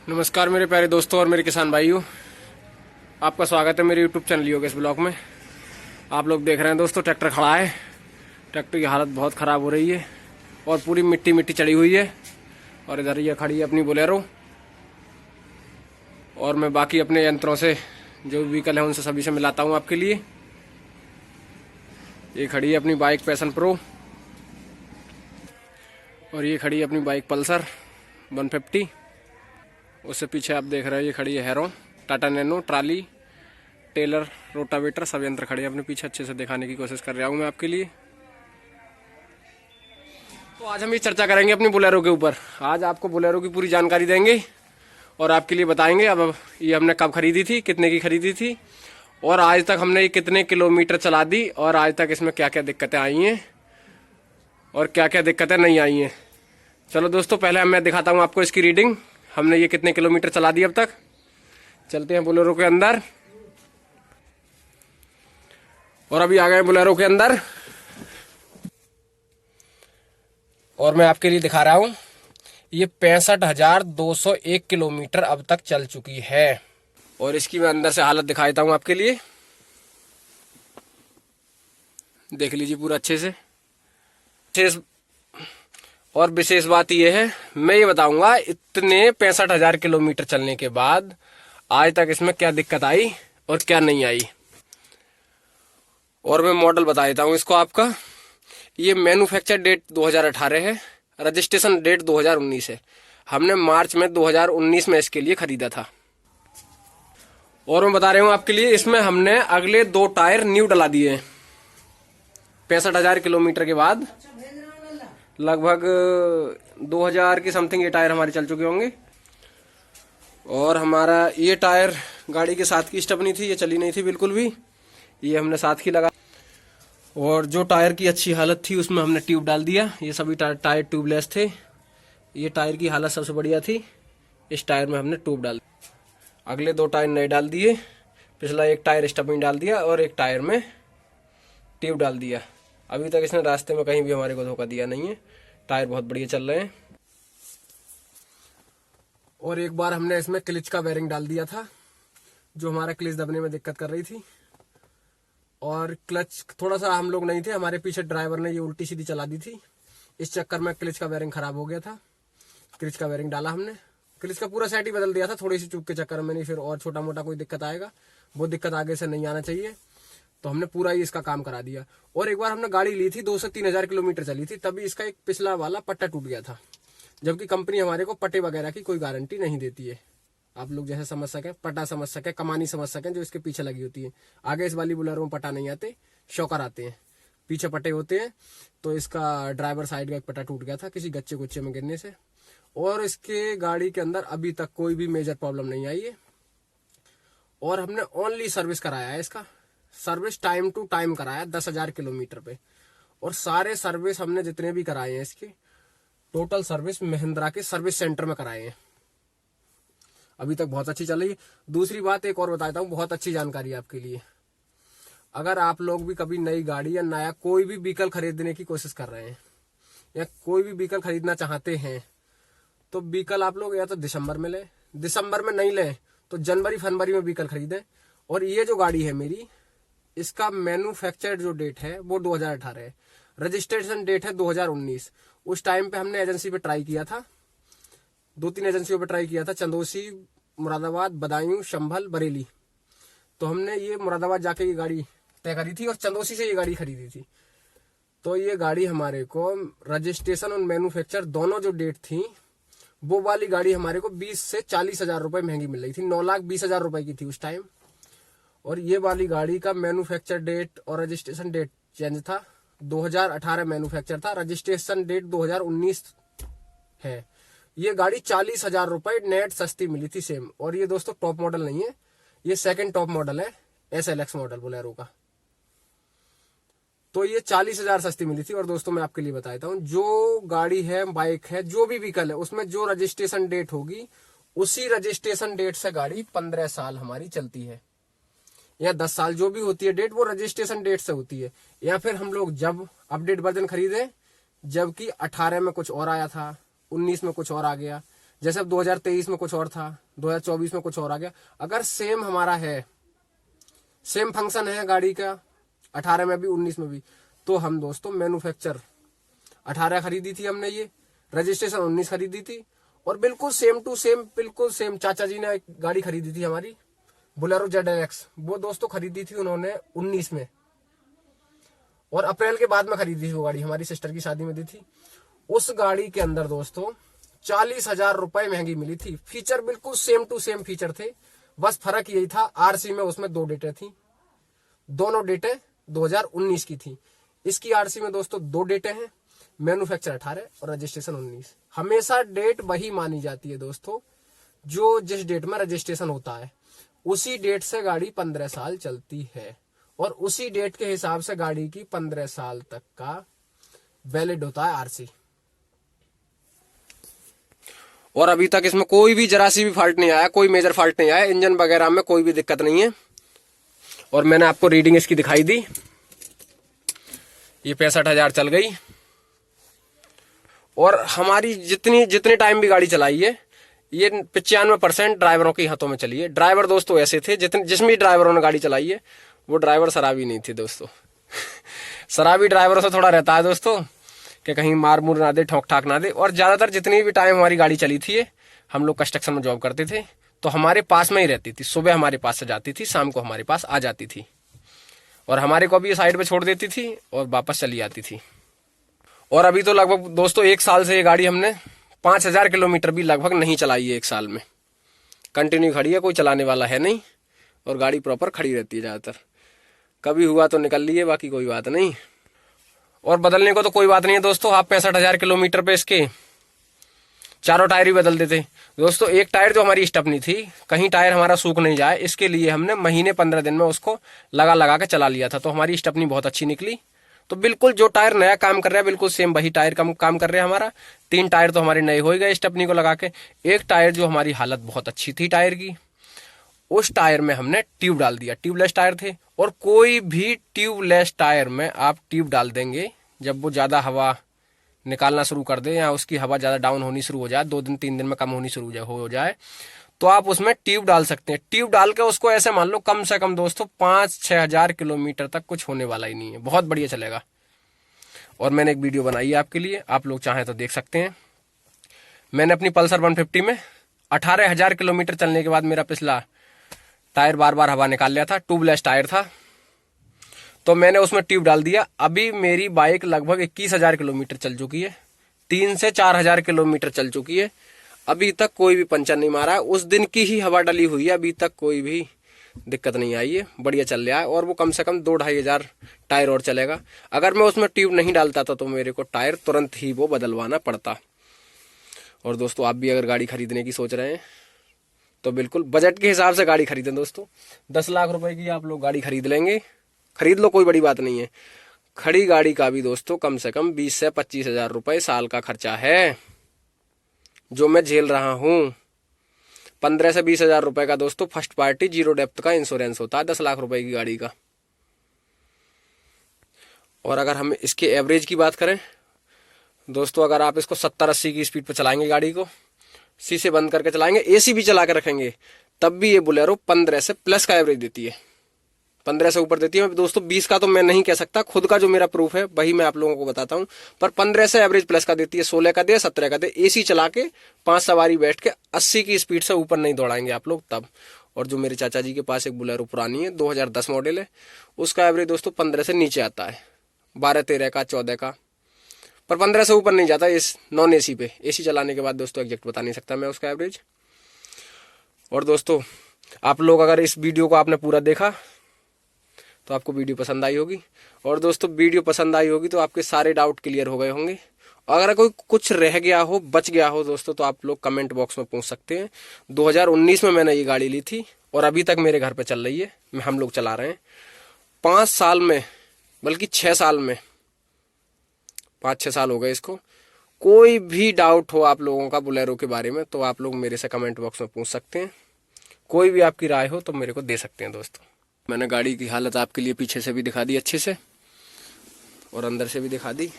नमस्कार मेरे प्यारे दोस्तों और मेरे किसान भाइयों, आपका स्वागत है मेरे यूट्यूब चैनल योगेश ब्लॉग में। आप लोग देख रहे हैं दोस्तों, ट्रैक्टर खड़ा है। ट्रैक्टर की हालत बहुत ख़राब हो रही है और पूरी मिट्टी मिट्टी चढ़ी हुई है। और इधर ये खड़ी है अपनी बोलेरो, और मैं बाकी अपने यंत्रों से जो व्हीकल है उनसे सभी से मिलाता हूँ आपके लिए। ये खड़ी है अपनी बाइक पैशन प्रो, और ये खड़ी है अपनी बाइक पल्सर 150। उससे पीछे आप देख रहे हैं ये खड़ी है harrow, Tata Nano, trolley, trailer, rotavator, सब यंत्र खड़े हैं अपने पीछे। अच्छे से दिखाने की कोशिश कर रहा हूँ मैं आपके लिए। तो आज हम ये चर्चा करेंगे अपनी बोलेरो के ऊपर। आज आपको बोलेरो की पूरी जानकारी देंगे और आपके लिए बताएंगे अब ये हमने कब खरीदी थी, कितने की खरीदी थी, और आज तक हमने ये कितने किलोमीटर चला दी, और आज तक इसमें क्या क्या दिक्कतें आई हैं और क्या क्या दिक्कतें नहीं आई हैं। चलो दोस्तों, पहले मैं दिखाता हूँ आपको इसकी रीडिंग, हमने ये कितने किलोमीटर चला दी अब तक। चलते हैं बोलेरो के अंदर, और अभी आ गए बोलेरो के अंदर और मैं आपके लिए दिखा रहा हूं ये 65,201 किलोमीटर अब तक चल चुकी है। और इसकी मैं अंदर से हालत दिखा देता हूं आपके लिए, देख लीजिए पूरा अच्छे से। और विशेष बात यह है, मैं ये बताऊंगा इतने 65,000 किलोमीटर चलने के बाद आज तक इसमें क्या दिक्कत आई और क्या नहीं आई। और मैं मॉडल बता देता हूं इसको आपका। ये मैन्युफैक्चर डेट 2018 है, रजिस्ट्रेशन डेट 2019 है। हमने मार्च में 2019 में इसके लिए खरीदा था। और मैं बता रहा हूं आपके लिए, इसमें हमने अगले 2 टायर न्यू डला दिए। 65,000 किलोमीटर के बाद लगभग 2000 की समथिंग ये टायर हमारे चल चुके होंगे। और हमारा ये टायर गाड़ी के साथ की स्टेपनी थी, ये चली नहीं थी बिल्कुल भी, ये हमने साथ की लगा। और जो टायर की अच्छी हालत थी उसमें हमने ट्यूब डाल दिया। ये सभी टायर ट्यूबलेस थे। ये टायर की हालत सबसे बढ़िया थी, इस टायर में हमने ट्यूब डाल दी। अगले 2 टायर नए डाल दिए, पिछला एक टायर स्टेपनी डाल दिया और एक टायर में ट्यूब डाल दिया। अभी तक इसने रास्ते में कहीं भी हमारे को धोखा दिया नहीं है। टायर बहुत बढ़िया चल रहे हैं। और एक बार हमने इसमें क्लिच का बेरिंग डाल दिया था, जो हमारा क्लिच दबने में दिक्कत कर रही थी। और क्लच थोड़ा सा हम लोग नहीं थे, हमारे पीछे ड्राइवर ने ये उल्टी सीधी चला दी थी, इस चक्कर में क्लिच का बेरिंग खराब हो गया था। क्लिच का बेरिंग डाला हमने, क्लिच का पूरा सेट ही बदल दिया था, थोड़ी सी चूक के चक्कर में, नहीं फिर और छोटा मोटा कोई दिक्कत आएगा, वो दिक्कत आगे से नहीं आना चाहिए। तो हमने पूरा ही इसका काम करा दिया। और एक बार हमने गाड़ी ली थी, 2 से 3,000 किलोमीटर चली थी, तभी इसका एक पिछला वाला पट्टा टूट गया था, जबकि कंपनी हमारे को पट्टे वगैरह की कोई गारंटी नहीं देती है। आप लोग जैसे समझ सके, पट्टा समझ सके, कमानी समझ सके, जो इसके पीछे लगी होती है। आगे इस वाली बोलेरो में पट्टा नहीं आते, शॉकर आते हैं, पीछे पट्टे होते हैं। तो इसका ड्राइवर साइड का एक पट्टा टूट गया था किसी गच्चे गुच्चे में गिरने से। और इसके गाड़ी के अंदर अभी तक कोई भी मेजर प्रॉब्लम नहीं आई है। और हमने ओनली सर्विस कराया है, इसका सर्विस टाइम टू टाइम कराया 10,000 किलोमीटर पे। और सारे सर्विस हमने जितने भी कराए हैं इसके, टोटल सर्विस महिंद्रा के सर्विस सेंटर में कराए हैं। अभी तक बहुत अच्छी चल रही है। दूसरी बात एक और बताता हूँ, बहुत अच्छी जानकारी आपके लिए। अगर आप लोग भी कभी नई गाड़ी या नया कोई भी व्हीकल खरीदने की कोशिश कर रहे हैं या कोई भी व्हीकल खरीदना चाहते हैं, तो व्हीकल आप लोग या तो दिसंबर में लें, दिसंबर में नहीं लें तो जनवरी फरवरी में व्हीकल खरीदें। और ये जो गाड़ी है मेरी, इसका मैन्युफैक्चर जो डेट है वो 2018 है, रजिस्ट्रेशन डेट है 2019। उस टाइम पे हमने एजेंसी पे ट्राई किया था, 2-3 एजेंसियों पे ट्राई किया था, चंदोसी, मुरादाबाद, बदायूं, संभल, बरेली। तो हमने ये मुरादाबाद जाके ये गाड़ी तय करी थी और चंदोसी से ये गाड़ी खरीदी थी। तो ये गाड़ी हमारे को रजिस्ट्रेशन और मैन्युफैक्चर दोनों जो डेट थी, वो वाली गाड़ी हमारे को 20 से 40,000 रुपए महंगी मिल रही थी। 9,20,000 रुपए की थी उस टाइम। और ये वाली गाड़ी का मैन्युफैक्चर डेट और रजिस्ट्रेशन डेट चेंज था। 2018 मैन्युफैक्चर था, रजिस्ट्रेशन डेट 2019 है। ये गाड़ी 40,000 रुपए नेट सस्ती मिली थी सेम। और ये दोस्तों टॉप मॉडल नहीं है, ये सेकंड टॉप मॉडल है, SLX मॉडल बोलेरो का। तो ये 40,000 सस्ती मिली थी। और दोस्तों मैं आपके लिए बता देता हूँ, जो गाड़ी है, बाइक है, जो भी व्हीकल है, उसमें जो रजिस्ट्रेशन डेट होगी, उसी रजिस्ट्रेशन डेट से गाड़ी 15 साल हमारी चलती है, या 10 साल जो भी होती है डेट, वो रजिस्ट्रेशन डेट से होती है। या फिर हम लोग जब अपडेट वर्जन खरीदे, जबकि 18 में कुछ और आया था, 19 में कुछ और आ गया, जैसे अब 2023 में कुछ और था, 2024 में कुछ और आ गया। अगर सेम हमारा है, सेम फंक्शन है गाड़ी का 18 में भी 19 में भी, तो हम दोस्तों मैन्युफैक्चर 18 खरीदी थी हमने, ये रजिस्ट्रेशन 19 खरीदी थी, और बिल्कुल सेम टू सेम, बिल्कुल सेम चाचा जी ने एक गाड़ी खरीदी थी हमारी बोलेरो ZLX, वो दोस्तों खरीदी थी उन्होंने 19 में, और अप्रैल के बाद में खरीदी थी वो गाड़ी, हमारी सिस्टर की शादी में दी थी। उस गाड़ी के अंदर दोस्तों 40,000 रुपए महंगी मिली थी। फीचर बिल्कुल सेम टू सेम फीचर थे, बस फर्क यही था आरसी में उसमें 2 डेटें थी, दोनों डेटें 2019 की थी। इसकी आरसी में दोस्तों 2 डेटें हैं, मैन्युफैक्चर 18 और रजिस्ट्रेशन 19। हमेशा डेट वही मानी जाती है दोस्तों, जो जिस डेट में रजिस्ट्रेशन होता है उसी डेट से गाड़ी 15 साल चलती है, और उसी डेट के हिसाब से गाड़ी की 15 साल तक का वैलिड होता है आरसी। और अभी तक इसमें कोई भी जरा सी भी फॉल्ट नहीं आया, कोई मेजर फॉल्ट नहीं आया, इंजन वगैरह में कोई भी दिक्कत नहीं है। और मैंने आपको रीडिंग इसकी दिखाई दी, ये 65,000 चल गई। और हमारी जितने टाइम भी गाड़ी चलाई है, ये 95% ड्राइवरों के हाथों में चली है। ड्राइवर दोस्तों ऐसे थे, जिसमें भी ड्राइवरों ने गाड़ी चलाई है वो ड्राइवर शराबी नहीं थे दोस्तों। शराबी ड्राइवरों से थोड़ा रहता है दोस्तों कि कहीं मार मुर ना दे, ठोक ठाक ना दे। और ज्यादातर जितनी भी टाइम हमारी गाड़ी चली थी, हम लोग कंस्ट्रक्शन में जॉब करते थे, तो हमारे पास में ही रहती थी। सुबह हमारे पास से जाती थी, शाम को हमारे पास आ जाती थी, और हमारे को भी साइड पे छोड़ देती थी और वापस चली आती थी। और अभी तो लगभग दोस्तों 1 साल से ये गाड़ी हमने 5,000 किलोमीटर भी लगभग नहीं चलाई है 1 साल में। कंटिन्यू खड़ी है, कोई चलाने वाला है नहीं, और गाड़ी प्रॉपर खड़ी रहती है ज्यादातर। कभी हुआ तो निकल ली है, बाकी कोई बात नहीं। और बदलने को तो कोई बात नहीं है दोस्तों, आप 65,000 किलोमीटर पे इसके 4 टायर ही बदल देते दोस्तों। एक टायर जो हमारी स्टपनी थी, कहीं टायर हमारा सूख नहीं जाए, इसके लिए हमने महीने 15 दिन में उसको लगा के चला लिया था, तो हमारी स्टपनी बहुत अच्छी निकली। तो बिल्कुल जो टायर नया काम कर रहा है, बिल्कुल सेम वही टायर काम कर रहा है हमारा। 3 टायर तो हमारे नए हो गए स्टपनी को लगा के। एक टायर जो हमारी हालत बहुत अच्छी थी टायर की, उस टायर में हमने ट्यूब डाल दिया। ट्यूबलेस टायर थे, और कोई भी ट्यूबलेस टायर में आप ट्यूब डाल देंगे, जब वो ज्यादा हवा निकालना शुरू कर दे, या उसकी हवा ज्यादा डाउन होनी शुरू हो जाए, 2 दिन 3 दिन में कम होनी शुरू हो जाए, तो आप उसमें ट्यूब डाल सकते हैं। ट्यूब डाल के उसको ऐसे मान लो कम से कम दोस्तों 5-6 हजार किलोमीटर तक कुछ होने वाला ही नहीं है, बहुत बढ़िया चलेगा। और मैंने एक वीडियो बनाई है आपके लिए, आप लोग चाहें तो देख सकते हैं। मैंने अपनी पल्सर 150 में 18,000 किलोमीटर चलने के बाद मेरा पिछला टायर बार हवा निकाल लिया था, ट्यूबलेस टायर था, तो मैंने उसमें ट्यूब डाल दिया। अभी मेरी बाइक लगभग 21,000 किलोमीटर चल चुकी है, 3 से 4,000 किलोमीटर चल चुकी है, अभी तक कोई भी पंचर नहीं मारा है। उस दिन की ही हवा डली हुई है, अभी तक कोई भी दिक्कत नहीं आई है, बढ़िया चल रहा है। और वो कम से कम 2-2.5 हजार टायर और चलेगा। अगर मैं उसमें ट्यूब नहीं डालता था तो मेरे को टायर तुरंत ही वो बदलवाना पड़ता। और दोस्तों आप भी अगर गाड़ी खरीदने की सोच रहे हैं तो बिल्कुल बजट के हिसाब से गाड़ी खरीदें दोस्तों। 10 लाख रुपए की आप लोग गाड़ी खरीद लेंगे, खरीद लो, कोई बड़ी बात नहीं है। खड़ी गाड़ी का भी दोस्तों कम से कम 20 से 25 हजार रुपए साल का खर्चा है, जो मैं झेल रहा हूं। 15 से 20 हजार रुपए का दोस्तों फर्स्ट पार्टी 0 डेप्थ का इंश्योरेंस होता है 10 लाख रुपए की गाड़ी का। और अगर हम इसके एवरेज की बात करें दोस्तों, अगर आप इसको 70-80 की स्पीड पर चलाएंगे, गाड़ी को शीशे बंद करके चलाएंगे, एसी भी चला के रखेंगे, तब भी ये बोलेरो 15 से प्लस का एवरेज देती है, 15 से ऊपर देती है दोस्तों। 20 का तो मैं नहीं कह सकता, खुद का जो मेरा प्रूफ है वही मैं आप लोगों को बताता हूं, पर 15 से एवरेज प्लस का देती है। 16 का दे, 17 का दे, एसी चला के 5 सवारी बैठ के 80 की स्पीड से ऊपर नहीं दौड़ाएंगे आप लोग तब। और जो मेरे चाचा जी के पास एक बोलेरो पुरानी है, 2010 मॉडल है, उसका एवरेज दोस्तों 15 से नीचे आता है, 12-13 का, 14 का, पर 15 से ऊपर नहीं जाता इस नॉन एसी पे। एसी चलाने के बाद दोस्तों एग्जैक्ट बता नहीं सकता मैं उसका एवरेज। और दोस्तों आप लोग अगर इस वीडियो को आपने पूरा देखा तो आपको वीडियो पसंद आई होगी। और दोस्तों वीडियो पसंद आई होगी तो आपके सारे डाउट क्लियर हो गए होंगे। अगर कोई कुछ रह गया हो, बच गया हो दोस्तों, तो आप लोग कमेंट बॉक्स में पूछ सकते हैं। 2019 में मैंने ये गाड़ी ली थी और अभी तक मेरे घर पे चल रही है, हम लोग चला रहे हैं। 5 साल में, बल्कि 6 साल में, 5-6 साल हो गए इसको। कोई भी डाउट हो आप लोगों का बोलेरो के बारे में तो आप लोग मेरे से कमेंट बॉक्स में पूछ सकते हैं। कोई भी आपकी राय हो तो मेरे को दे सकते हैं दोस्तों। मैंने गाड़ी की हालत आपके लिए पीछे से भी दिखा दी अच्छे से, और अंदर से भी दिखा दी।